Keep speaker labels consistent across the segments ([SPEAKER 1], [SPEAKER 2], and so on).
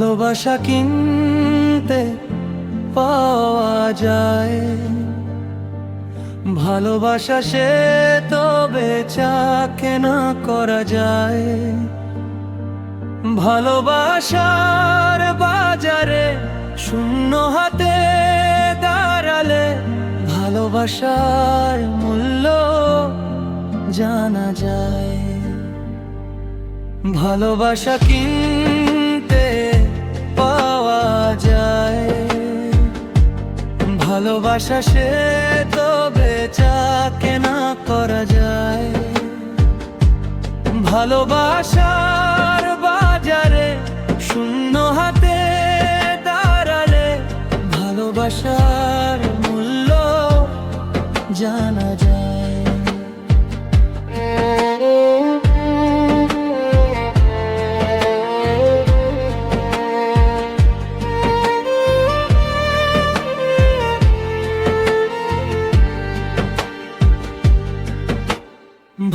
[SPEAKER 1] ভালোবাসা কিনতে পাওয়া যায়, ভালোবাসা সে তো বেচা কেনা করা যায়। ভালোবাসার বাজারে শূন্য হাতে দাঁড়ালে ভালোবাসার মূল্য জানা যায়। ভালোবাসা কিনতে পাওয়া যায়, ভালোবাসা সে তো বেচা কেনা করা যায়। ভালোবাসার বাজারে শূন্য হাতে দাঁড়ালে ভালোবাসার মূল্য জানা যায়।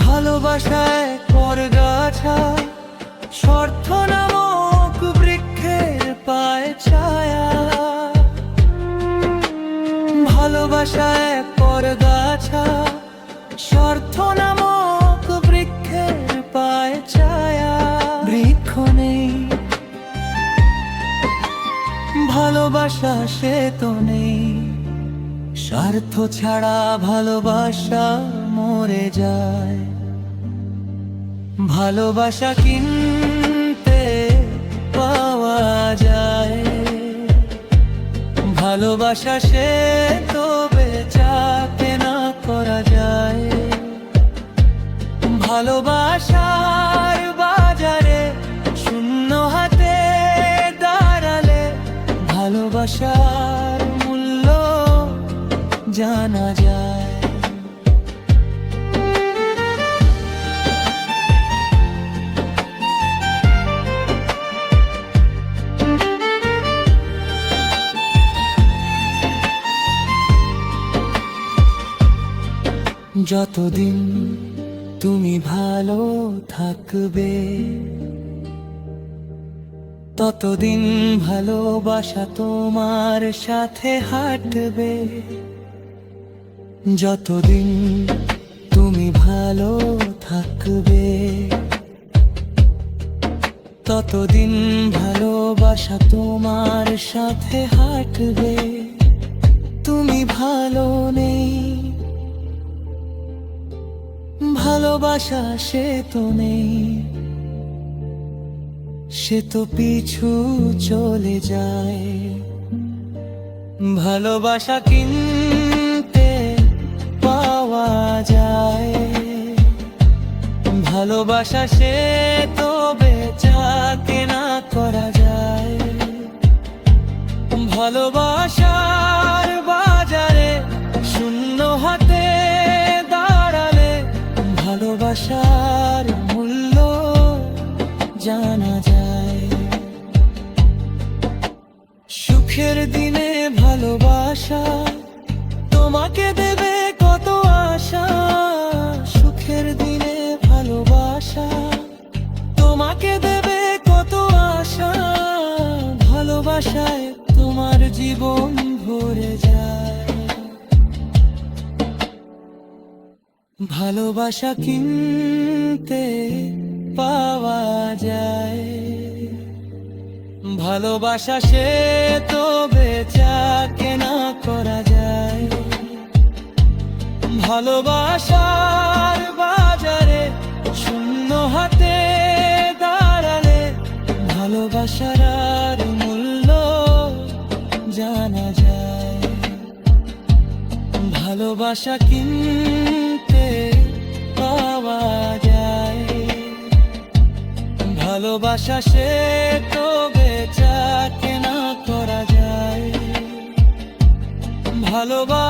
[SPEAKER 1] ভালোবাসায় পরগাছা স্বার্থ নামক বৃক্ষের পায় ছায়া। ভালোবাসায় পরগাছা স্বার্থ নামক বৃক্ষের পায় ছায়া। বৃক্ষ নেই ভালোবাসা সে তো নেই, স্বার্থ ছাড়া ভালোবাসা মরে যায়। ভালোবাসা কিনতে পাওয়া যায়, ভালোবাসা সে তো বেচা কেনা করা যায়। ভালোবাসার বাজারে শূন্য হাতে দাঁড়ালে ভালোবাসার মূল্য জানা যায়। যতদিন তুমি ভালো থাকবে ততদিন ভালোবাসা তোমার সাথে হাঁটবে। যতদিন তুমি ভালো থাকবে ততদিন ভালোবাসা তোমার সাথে হাঁটবে। তুমি ভালো নেই ভালোবাসা সে তো নেই, সে তো পিছু চলে যায়। ভালোবাসা কিনতে পাওয়া যায়, ভালোবাসা সে তো বেচা কেনা করা যায়। ভালোবাসার বাজারে শূন্য হাতে দাঁড়ালে ভালোবাসার মূল্য জানা যায়। সুখের দিনে ভালোবাসা তোমাকে দেবে কত আশা। সুখের দিনে ভালোবাসা তোমাকে দেবে কত আশা। ভালোবাসায় তোমার জীবন ভরে যায়। ভালোবাসা কিনতে পাওয়া যায়, ভালোবাসা সে তো বেচা কেনা করা যায়। ভালোবাসার বাজারে শূন্য হাতে দাঁড়ালে ভালোবাসার আর মূল্য জানা যায়। ভালোবাসা কিনতে পাওয়া যায়, ভালোবাসা সে তো বেচা কেনা করা যায়। ভালোবাসা